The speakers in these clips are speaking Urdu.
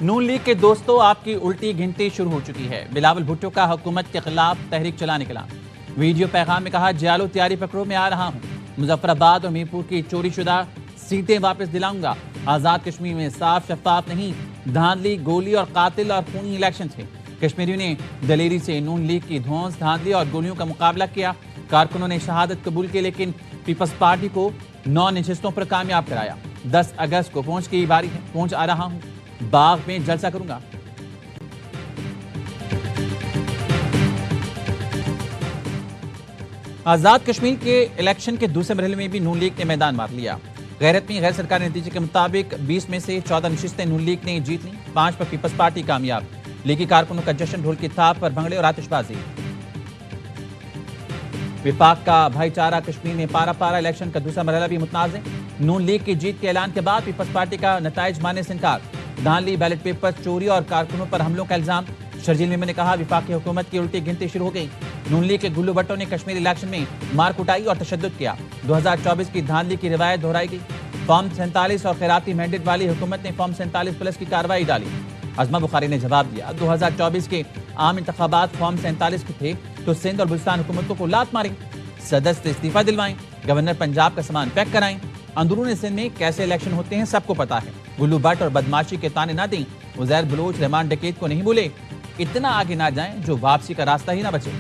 نون لیگ کے دوستوں، آپ کی الٹی گنتی شروع ہو چکی ہے۔ بلاول بھٹو کا حکومت کے خلاف تحریک چلانے کے اعلان۔ ویڈیو پیغام میں کہا، جیالو تیاری پکڑو، میں آ رہا ہوں۔ مظفر آباد اور میرپور کی چوری شدہ سیٹیں واپس دلاؤں گا۔ آزاد کشمیر میں صاف شفاف نہیں، دھاندلی، گولی اور قاتل اور خونی الیکشن تھے۔ کشمیریوں نے دلیری سے نون لیگ کی دھونس، دھاندلی اور گولیوں کا مقابلہ کیا۔ کارکنوں نے شہادت قبول کی، لیکن پیپلز پارٹی کو 9 نشستوں پر کامیاب کرایا۔ 10 اگست کو پہنچ کی باری ہے، پہنچ آ رہا ہوں، باغ میں جلسہ کروں گا۔ آزاد کشمیر کے الیکشن کے دوسرے مرحلے میں بھی نون لیگ نے میدان مار لیا۔ غیرت میں غیر سرکاری نتیجے کے مطابق 20 میں سے 14 نشستیں نون لیگ نے جیت لیں، 5 پر پیپلز پارٹی کامیاب۔ لیگی کارکنوں کا جشن، ڈھول کی تھاپ پر بھنگڑے اور آتش بازی۔ وفاق کا بھائی چارہ کشمیر میں پارا پارا، الیکشن کا دوسرا مرحلہ بھی متنازع۔ نون لیگ کی جیت کے اعلان کے بعد پیپلز پارٹی کا نتائج ماننے سے انکار۔ دھاندلی، بیلٹ پیپر چوری اور کارکنوں پر حملوں کا الزام۔ شرجیل میمن نے کہا، وفاقی حکومت کی الٹی گنتی شروع ہو گئی۔ نون لیگ کے گلو بھٹو نے کشمیر الیکشن میں مار کٹائی اور تشدد کیا۔ 2024 کی دھاندلی کی روایت دہرائی گئی۔ فارم 47 اور خیراتی مینڈیٹ والی حکومت نے فارم 47+ کی کارروائی ڈالی۔ عظمہ بخاری نے جواب دیا، 2024 کے عام انتخابات فارم 47 کے تھے تو سندھ اور بلوچستان حکومتوں کو لات ماری، صدر سے استعفیٰ دلوائیں، گورنر پنجاب کا سامان پیک کرائیں۔ اندرون سندھ میں کیسے الیکشن ہوتے ہیں سب کو پتا ہے۔ گلو بٹ اور بدماشی کے تانے نہ دیں۔ عزیر بلوچ رحمان ڈکیت کو نہیں بھولے، اتنا آگے نہ جائیں جو واپسی کا راستہ ہی نہ بچے۔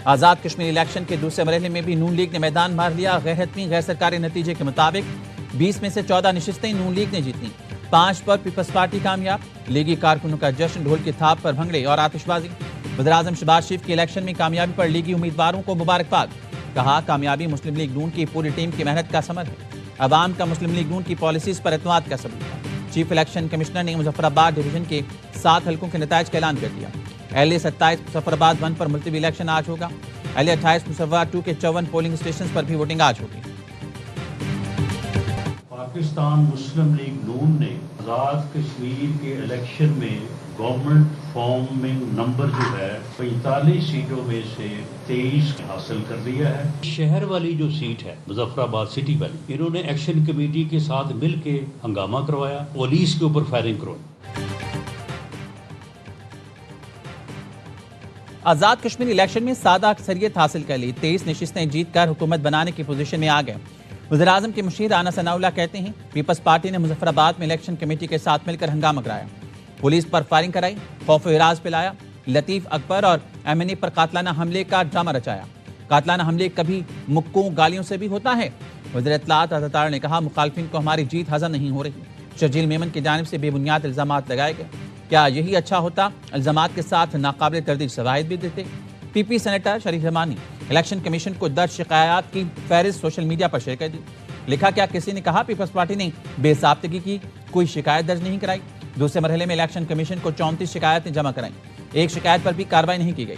آزاد کشمیر الیکشن کے دوسرے مرحلے میں بھی نون لیگ نے میدان مار لیا۔ غیر حتمی غیر سرکاری نتیجے کے مطابق 20 میں سے 14 نشستیں نون لیگ نے جیت لیں، 5 پر پیپلز پارٹی کامیاب۔ لیگی کارکنوں کا جشن، ڈھول کی تھاپ پر بھنگڑے اور آتش بازی۔ وزیراعظم شہباز شریف کی الیکشن میں کامیابی پر لیگی امیدواروں کو مبارکباد۔ کہا، کامیابی مسلم لیگ نون کی پوری ٹیم کی محنت کا ثمر ہے، عوام کا مسلم لیگ نون کی پالیسیز پر اعتماد کا ثبوت ہے۔ چیف الیکشن کمشنر نے مظفر آباد ڈویژن کے 7 حلقوں کے نتائج کا اعلان کر دیا۔ اہلیہ 27 مظفر آباد 1 پر ملتوی الیکشن آج ہوگا۔ اہلیہ 28 مصور 2 کے 54 پولنگ اسٹیشنز پر بھی ووٹنگ آج ہوگی۔ پاکستان مسلم لیگ نون نے آزاد کشمیر کے الیکشن میں گورنمنٹ فارمنگ نمبر جو ہے 45 سیٹوں میں سے 23 حاصل کر لیا ہے۔ شہر والی جو سیٹ ہے مظفر آباد سٹی والی، انہوں نے ایکشن کمیٹی کے ساتھ مل کے ہنگامہ کروایا، پولیس کے اوپر فائرنگ کروائی۔ آزاد کشمیر الیکشن میں سادہ اکثریت حاصل کر لی، 23 نشستیں جیت کر حکومت بنانے کی پوزیشن میں آ گئے۔ وزیراعظم کے مشیر رانا ثناء اللہ کہتے ہیں، پیپلز پارٹی نے مظفر آباد میں الیکشن کمیٹی کے ساتھ مل کر ہنگامہ کرایا، پولیس پر فائرنگ کرائی، خوف و ہراس پلایا، لطیف اکبر اور ایم این اے پر قاتلانہ حملے کا ڈرامہ رچایا۔ قاتلانہ حملے کبھی مکوں گالیوں سے بھی ہوتا ہے۔ وزیر اطلاعات عطا نے کہا، مخالفین کو ہماری جیت ہضم نہیں ہو رہی۔ شرجیل میمن کی جانب سے بے بنیاد الزامات لگائے گئے، کیا یہی اچھا ہوتا؟ الزامات کے ساتھ ناقابل تردید شواہد بھی دیتے۔ پی پی سینیٹر شریف رحمانی الیکشن کمیشن کو درج شکایات کی فہرست سوشل میڈیا پر شیئر کر دی۔ لکھا، کیا کسی نے کہا پیپلز پارٹی نے بے ضابطگی کی کوئی شکایت درج نہیں کرائی؟ دوسرے مرحلے میں الیکشن کمیشن کو 34 شکایتیں جمع کرائیں، 1 شکایت پر بھی کارروائی نہیں کی گئی۔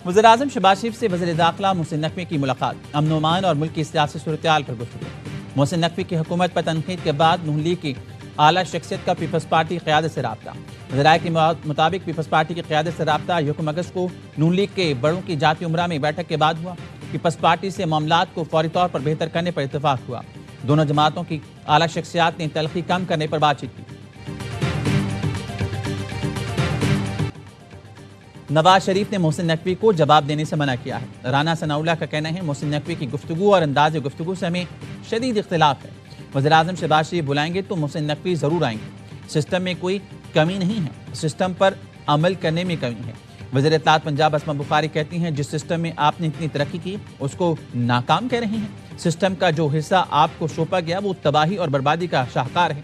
وزیراعظم شہباز شریف سے وزیر داخلہ محسن نقوی کی ملاقات، امن و امان اور ملک کی سیاسی صورتحال پر گفتگو۔ محسن نقوی کی حکومت پر تنقید کے بعد نون لیگ کی اعلیٰ شخصیت کا پیپلز پارٹی قیادت سے رابطہ۔ ذرائع کے مطابق پیپلز پارٹی کی قیادت سے رابطہ 1 اگست کو نون لیگ کے بڑوں کی جاتی امراء میں بیٹھک کے بعد ہوا۔ پیپلز پارٹی سے معاملات کو فوری طور پر بہتر کرنے پر اتفاق ہوا۔ دونوں جماعتوں کی اعلیٰ شخصیات نے تلخی کم کرنے پر بات چیت کی۔ نواز شریف نے محسن نقوی کو جواب دینے سے منع کیا ہے۔ رانا ثناء اللہ کا کہنا ہے، محسن نقوی کی گفتگو اور انداز گفتگو سے ہمیں شدید اختلاف ہے۔ وزیراعظم شہباز شریف بلائیں گے تو محسن نقوی ضرور آئیں گے۔ سسٹم میں کوئی کمی نہیں ہے، سسٹم پر عمل کرنے میں کمی ہے۔ وزیر اطلاعات پنجاب عظمہ بخاری کہتی ہیں، جس سسٹم میں آپ نے اتنی ترقی کی اس کو ناکام کہہ رہی ہیں۔ سسٹم کا جو حصہ آپ کو سونپا گیا وہ تباہی اور بربادی کا شاہکار ہے۔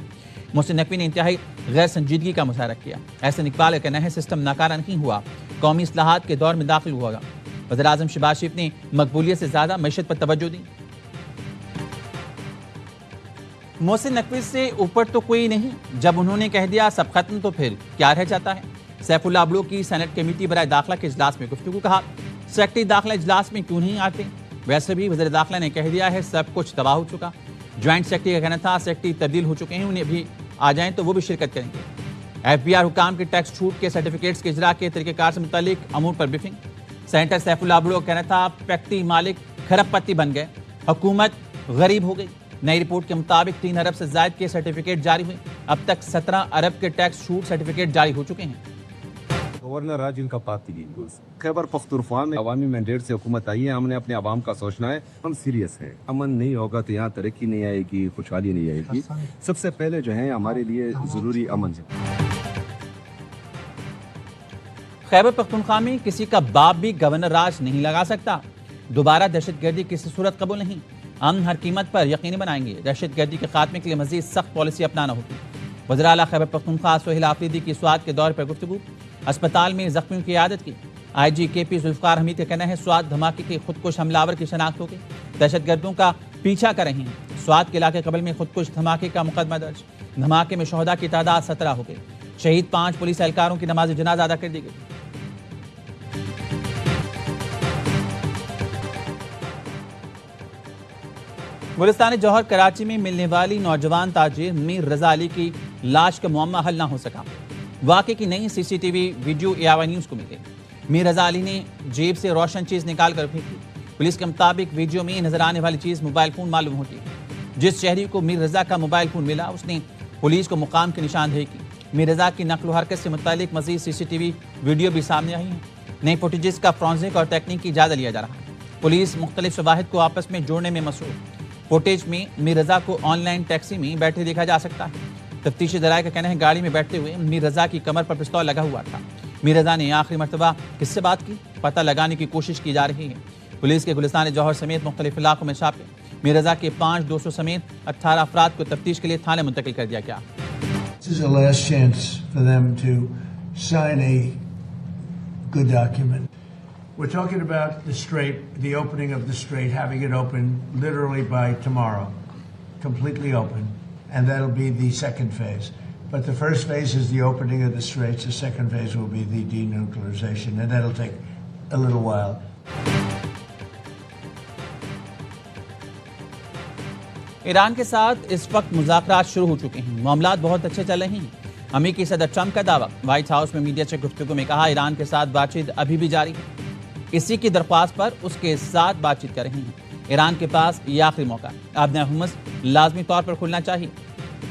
محسن نقوی نے انتہائی غیر سنجیدگی کا مظاہرہ کیا۔ احسن اقبال کا کہنا ہے، سسٹم ناکارہ نہیں ہوا، قومی اصلاحات کے دور میں داخل ہوا گا۔ وزیراعظم شہباز شریف نے مقبولیت سے زیادہ معیشت پر توجہ دی۔ محسن نقوی سے اوپر تو کوئی نہیں، جب انہوں نے کہہ دیا سب ختم تو پھر کیا رہ جاتا ہے؟ سیف اللہ ابلو کی سینٹ کمیٹی برائے داخلہ کے اجلاس میں گفتگو، کہا سیکرٹری داخلہ اجلاس میں کیوں نہیں آتے؟ ویسے بھی وزیر داخلہ نے کہہ دیا ہے سب کچھ تباہ ہو چکا۔ جوائنٹ سیکرٹری کا کہنا تھا سیکرٹری تبدیل ہو چکے ہیں، انہیں بھی آ جائیں تو وہ بھی شرکت کریں گے۔ ایف بی آر حکام کے ٹیکس چھوٹ کے سرٹیفکیٹس کے اجرا کے طریقہ کار سے متعلق امور پر بریفنگ۔ سینیٹر سیف اللہ بڑو کا کہنا تھا فیکٹری مالک کھرب پتی بن گئے، حکومت غریب ہو گئی۔ نئی رپورٹ کے مطابق 3 ارب سے زائد کے سرٹیفکیٹ جاری ہوئے، اب تک 17 ارب کے ٹیکس چھوٹ سرٹیفکیٹ جاری ہو چکے ہیں۔ گورنر راج ان کا پارٹی خیبر پختونخوا میں عوامی مینڈیٹ سے حکومت آئی ہے، ہم نے اپنے عوام کا سوچنا ہے، ہم سیریس ہیں۔ امن نہیں ہوگا تو یہاں ترقی نہیں آئے گی، خوشحالی نہیں آئے گی۔ سب سے پہلے جو ہے ہمارے لیے ضروری امن ہے۔ خیبر پختونخوا میں کسی کا باپ بھی گورنر راج نہیں لگا سکتا، دوبارہ دہشت گردی کسی صورت قبول نہیں، امن ہر قیمت پر یقینی بنائیں گے، دہشت گردی کے خاتمے کے لیے مزید سخت پالیسی اپنانا ہوگی۔ وزیر اعلیٰ خیبر پختونخوا سہیل آفریدی کی سوات کے دور پر گفتگو، اسپتال میں زخمیوں کی عیادت کی۔ آئی جی کے پی ذوالفقار حمید کا کہنا ہے سوات دھماکے کے خودکش حملاور کی شناخت ہو گئی، دہشت گردوں کا پیچھا کر رہے ہیں۔ سوات کے علاقے قبل میں خودکش دھماکے کا مقدمہ درج، دھماکے میں شہداء کی تعداد 17 ہو گئی، شہید 5 پولیس اہلکاروں کی نماز جنازہ ادا کر دی گئی۔ گلستان جوہر کراچی میں ملنے والی نوجوان تاجر میر رضا علی کی لاش کا معمہ حل نہ ہو سکا، واقعے کی نئی C C T V video AY news کو ملی۔ میر رضا علی نے جیب سے روشن چیز نکال کر پھینکی، پولیس کے مطابق ویڈیو میں نظر آنے والی چیز موبائل فون معلوم ہوتی ہے۔ جس شہری کو میر رضا کا موبائل فون ملا اس نے پولیس کو مقام کی نشاندہی کی۔ میر رضا کی نقل و حرکت سے متعلق مزید سی سی ٹی وی ویڈیو بھی سامنے آئی ہیں، نئی فوٹیجز کا فرانزک اور تکنیکی جائزہ لیا جا رہا ہے۔ پولیس مختلف شواہد کو آپس میں جوڑنے میں مصروف، فوٹیج میں میر رضا کو آن لائن ٹیکسی میں بیٹھے دیکھا جا سکتا ہے۔ تفتیشی ذرائع کا کہنا ہے گاڑی میں بیٹھتے ہوئے میر رضا کی کمر پر پستول لگا ہوا تھا۔ میر رضا نے آخری مرتبہ کس سے بات کی، پتہ لگانے کی کوشش کی جا رہی ہے۔ پولیس کے گلستان جوہر سمیت مختلف علاقوں میں چھاپے، میر رضا کے 5 دوستوں سمیت 18 افراد کو تفتیش کے لیے تھانے منتقل کر دیا گیا۔ This is a last chance for them to sign a good document. We're talking about the Strait, the opening of the Strait, having it open literally by tomorrow, completely open, and that'll be the second phase. But the first phase is the opening of the Straits, the second phase will be the denuclearization, and that'll take a little while. Iran کے ساتھ اس وقت مذاکرات شروع ہو چکے ہیں، معاملات بہت اچھے چل رہے ہیں۔ امریکی صدر ٹرمپ کا دعویٰ، وائٹ ہاؤس میں میڈیا سے گفتگو میں کہا ایران کے ساتھ بات چیت ابھی بھی جاری ہے، اسی کی درخواست پر اس کے ساتھ بات چیت کر رہے ہیں۔ ایران کے پاس یہ آخری موقع ہے، آبِ ہرمز لازمی طور پر کھلنا چاہیے،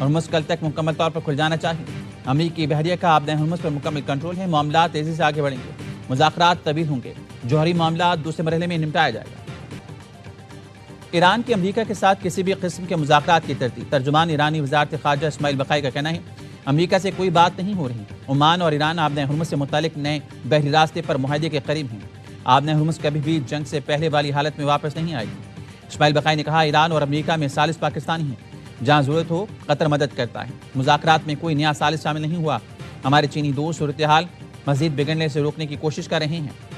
ہرمز کل تک مکمل طور پر کھل جانا چاہیے۔ امریکی بحریہ کا آبِ ہرمز پر مکمل کنٹرول ہے، معاملات تیزی سے آگے بڑھیں گے، مذاکرات طویل ہوں گے، جوہری معاملات دوسرے مرحلے میں نمٹایا جائے گا۔ ایران کی امریکہ کے ساتھ کسی بھی قسم کے مذاکرات کی ترتیب، ترجمان ایرانی وزارت خارجہ اسماعیل بقائی کا کہنا ہے امریکہ سے کوئی بات نہیں ہو رہی، عمان اور ایران آبِ ہرمز سے متعلق نئے بحری راستے پر معاہدے کے قریب ہیں، آبِ ہرمز کبھی بھی جنگ سے پہلے والی حالت میں واپس نہیں آئے گی۔ اسماعیل بقائی نے کہا ایران اور امریکہ میں ثالث پاکستانی ہیں، جہاں ضرورت ہو قطر مدد کرتا ہے، مذاکرات میں کوئی نیا ثالث شامل نہیں ہوا، ہمارے چینی دوست صورتحال مزید بگڑنے سے روکنے کی کوشش کر رہے ہیں۔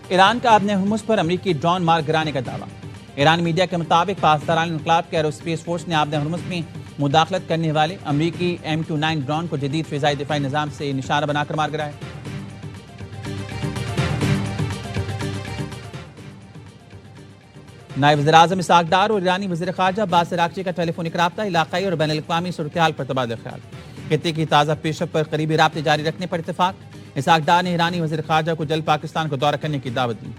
ایران کا آبِ ہرمز پر امریکی ڈرون مار گرانے کا دعویٰ، ایرانی میڈیا کے مطابق پاسداران انقلاب کے ایرو اسپیس فورس نے آبِ ہرمز میں مداخلت کرنے والے امریکی MQ-9 ڈرون کو جدید فضائی دفاعی نظام سے نشانہ بنا کر مار گرایا۔ نائب وزیر اعظم اسحاق ڈار اور ایرانی وزیر خارجہ عباس عراقچی کا ٹیلی فونک رابطہ، علاقائی اور بین الاقوامی صورتحال پر تبادلہ خیال، خطے کی تازہ پیش رفت پر قریبی رابطے جاری رکھنے پر اتفاق۔ اسحاق ڈار نے ایرانی وزیر خارجہ کو جلد پاکستان کو دورہ کرنے کی دعوت دی۔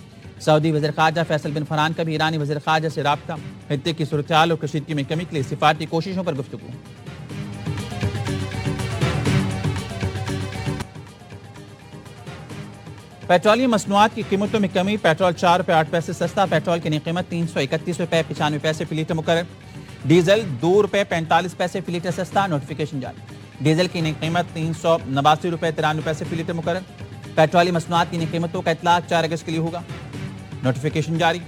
سعودی وزیر خارجہ فیصل بن فرحان کا بھی ایرانی وزیر خارجہ سے رابطہ، خطے کی صورتحال اور کشیدگی میں کمی کے لیے سفارتی کوششوں پر گفتگو۔ پیٹرولیم مصنوعات کی قیمتوں میں کمی، پیٹرول 4 روپے 8 پیسے سستا، پیٹرول کی نئی قیمت 331 روپے 95 پیسے فی لیٹر مقرر، ڈیزل 2 روپے 45 پیسے فی لیٹر سستا، نوٹیفیکیشن جاری، ڈیزل کی نئی قیمت 389 روپے 93 پیسے فی لیٹر مقرر، پیٹرولیم مصنوعات کی نئی قیمتوں کا اطلاق 4 اگست کے لیے ہوگا، نوٹیفیکیشن جاری۔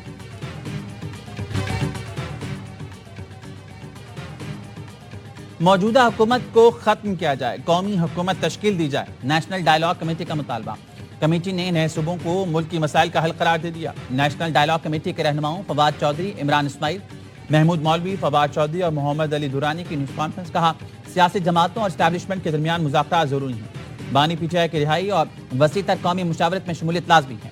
موجودہ حکومت کو ختم کیا جائے، قومی حکومت تشکیل دی جائے، نیشنل ڈائیلاگ کمیٹی کا مطالبہ، کمیٹی نے نئے صوبوں کو ملک کی مسائل کا حل قرار دے دیا۔ نیشنل ڈائیلاگ کمیٹی کے رہنماؤں فواد چودھری، عمران اسماعیل، محمود مولوی، فواد چودھری اور محمد علی دورانی کی نیوز کانفرنس، کہا سیاسی جماعتوں اور اسٹیبلشمنٹ کے درمیان مذاکرات ضروری ہیں، بانی پی ٹی آئی کی رہائی اور وسیع تر قومی مشاورت میں شمولیت لازمی ہے۔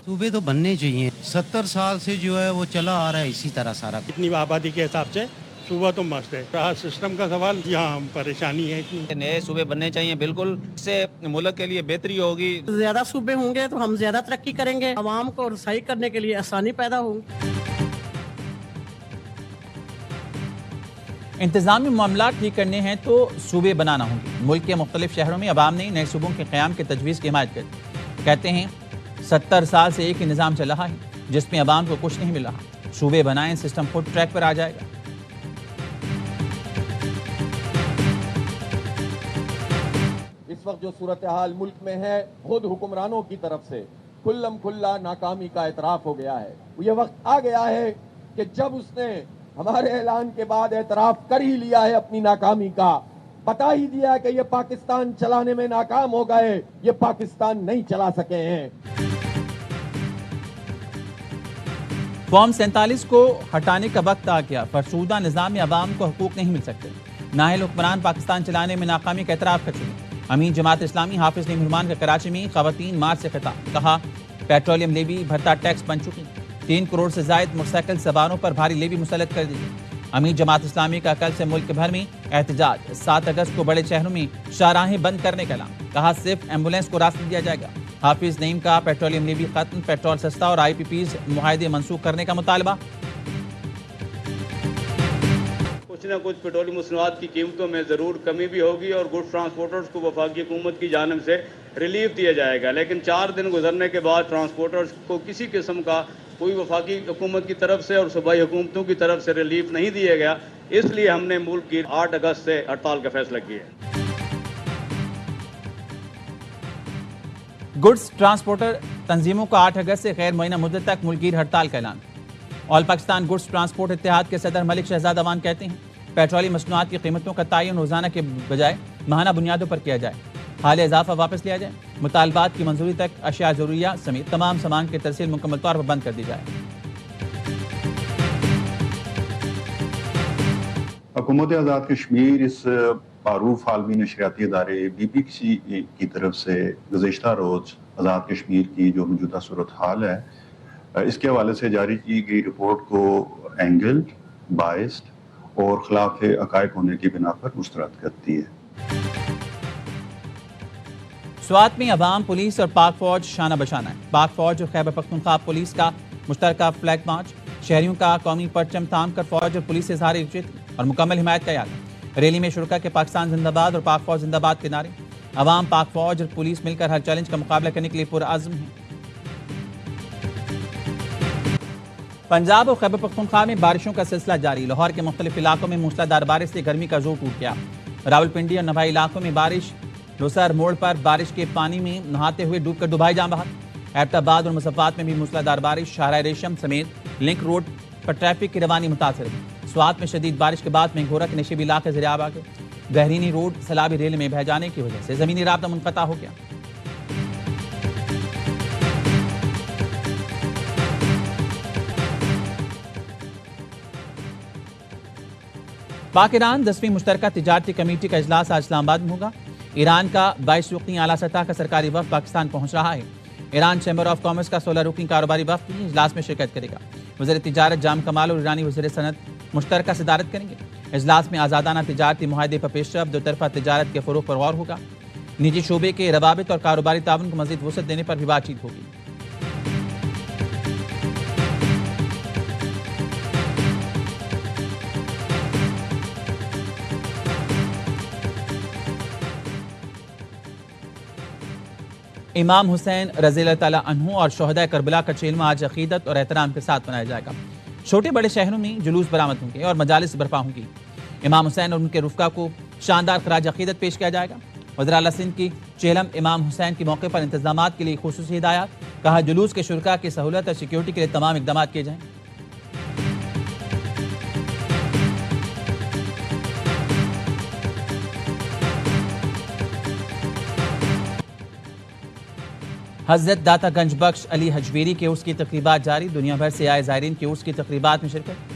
صوبے تو بننے چاہیے. 70 سال سے جو ہے وہ چلا آ رہا ہے اسی طرح سارا. اتنی آبادی کے حساب سے صوبہ تو مست ہے. رہا سسٹم کا سوال، یہاں پریشانی ہے. نئے صوبے بننے چاہیے بالکل، اس سے ملک کے لیے بہتری ہوگی. زیادہ صوبے ہوں گے تو ہم زیادہ ترقی کریں گے، عوام کو رسائی کرنے کے لیے آسانی پیدا ہوگی. انتظامی معاملات ٹھیک کرنے ہیں تو صوبے بنانا ہوں گے. ملک کے مختلف شہروں میں عوام نے نئے صوبوں کے قیام کی تجویز کی حمایت کی. کہتے ہیں 70 سال سے ایک ہی نظام چل رہا ہے جس میں عوام کو کچھ نہیں مل رہا. صوبے بنائیں، سسٹم خود ٹریک پر آ جائے گا. اس وقت جو صورتحال ملک میں ہے، خود حکمرانوں کی طرف سے کھلم کھلا ناکامی کا اعتراف ہو گیا ہے. یہ وقت آ گیا ہے کہ جب اس نے ہمارے اعلان کے بعد اعتراف کر ہی لیا ہے اپنی ناکامی کا، بتا ہی دیا کہ یہ پاکستان چلانے میں ناکام ہو گئے، یہ پاکستان نہیں چلا سکے ہیں. فارم 47 کو ہٹانے کا وقت آ گیا. فرسودہ نظام میں عوام کو حقوق نہیں مل سکتے. نااہل حکمران پاکستان چلانے میں ناکامی کا اعتراف کر چکے. امین جماعت اسلامی حافظ نعیم الرحمان کا کراچی میں خواتین مارچ سے خطاب. کہا پیٹرولیم لیوی بھرتا ٹیکس بن چکی. 3 کروڑ سے زائد موٹر سائیکل سواروں پر بھاری لیوی مسلط کر دی. امین جماعت اسلامی کا کل سے ملک بھر میں احتجاج. 7 اگست کو بڑے شہروں میں شاہراہیں بند کرنے کا اعلان. کہا صرف ایمبولینس کو راستہ دیا جائے گا. حافظ نعیم کا پیٹرولیم لیوی ختم، پیٹرول سستا اور IPPs معاہدے منسوخ کرنے کا مطالبہ. کچھ نہ کچھ پیٹرولیم مصنوعات کی قیمتوں میں ضرور کمی بھی ہوگی اور گڈ ٹرانسپورٹرز کو وفاقی حکومت کی جانب سے ریلیف دیا جائے گا، لیکن 4 دن گزرنے کے بعد ٹرانسپورٹرز کو کسی قسم کا کوئی وفاقی حکومت کی طرف سے اور صوبائی حکومتوں کی طرف سے ریلیف نہیں دیا گیا. اس لیے ہم نے ملک کی 8 اگست سے ہڑتال کا فیصلہ کیا ہے. گڈز ٹرانسپورٹر تنظیموں کا 8 اگست سے غیر معینہ مدت تک ملک گیر ہڑتال کا اعلان. آل پاکستان گڈز ٹرانسپورٹ اتحاد کے صدر ملک شہزاد اوان کہتے ہیں پیٹرولی مصنوعات کی قیمتوں کا تعین روزانہ کے بجائے ماہانہ بنیادوں پر کیا جائے. حالیہ اضافہ واپس لیا جائے. مطالبات کی منظوری تک اشیاء ضروریہ سمیت تمام سامان کی ترسیل مکمل طور پر بند کر دی جائے. حکومت آزاد کشمیر اس معروف عالمی نشریاتی ادارے BBC کی طرف سے گزشتہ روز آزاد کشمیر کی جو موجودہ صورتحال ہے اس کے حوالے سے جاری کی گئی رپورٹ کو اینگلڈ، بائسڈ اور خلاف حقائق ہونے کی بنا پر مسترد کرتی ہے. سوات میں عوام، پولیس اور پاک فوج شانہ بشانہ ہے. پاک فوج اور خیبر پختونخوا پولیس کا مشترکہ فلیگ مارچ. شہریوں کا قومی پرچم تام کر فوج اور پولیس سے اظہار یکجہتی اور مکمل حمایت کا اعلان. ریلی میں شرکا کے پاکستان زندہ باد اور پاک فوج زندہ باد کے نعرے. عوام، پاک فوج اور پولیس مل کر ہر چیلنج کا مقابلہ کرنے کے لیے پرعزم ہیں. پنجاب اور خیبر پختونخوا میں بارشوں کا سلسلہ جاری. لاہور کے مختلف علاقوں میں موسلادھار بارش سے گرمی کا زور ٹوٹ گیا. راولپنڈی اور نوائی علاقوں میں بارش. لوسر موڑ پر بارش کے پانی میں نہاتے ہوئے ڈوب کر دبائی جان بحق. ایبٹ آباد اور مصفات میں بھی موسلادھار بارش. شاہراہ ریشم سمیت لنک روڈ پر ٹریفک کی روانی متاثر ہوئی. سوات میں شدید بارش کے بعد مینگورہ کے نشیبی علاقے زیر آب آ گئے. گہرینی روڈ سیلابی ریل میں بہہ جانے کی وجہ سے زمینی رابطہ منقطع ہو گیا. پاک ایران 10ویں مشترکہ تجارتی کمیٹی کا اجلاس آج اسلام آباد میں ہوگا. ایران کا 22 رکنی اعلیٰ سطح کا سرکاری وفد پاکستان پہنچ رہا ہے. ایران چیمبر آف کامرس کا 16 رکنی کاروباری وفد بھی اجلاس میں شرکت کرے گا. وزیر تجارت جام کمال اور ایرانی وزیر صنعت مشترکہ صدارت کریں گے. اجلاس میں آزادانہ تجارتی معاہدے پر پیش رفت، دو طرفہ تجارت کے فروغ پر غور ہوگا. نجی شعبے کے روابط اور کاروباری تعاون کو مزید وسعت دینے پر بھی بات چیت ہوگی. امام حسین رضی اللہ تعالیٰ عنہ اور شہداء کربلا کا 86واں آج عقیدت اور احترام کے ساتھ منایا جائے گا. چھوٹے بڑے شہروں میں جلوس برآمد ہوں گے اور مجالس برپا ہوں گی. امام حسین اور ان کے رفقا کو شاندار خراج عقیدت پیش کیا جائے گا. وزیر اعلیٰ سندھ کی چہلم امام حسین کے موقع پر انتظامات کے لیے خصوصی ہدایات. کہا جلوس کے شرکاء کی سہولت اور سیکیورٹی کے لیے تمام اقدامات کیے جائیں. حضرت داتا گنج بخش علی حجویری کے عرس کی تقریبات جاری. دنیا بھر سے آئے زائرین کی عرس کی تقریبات میں شرکت.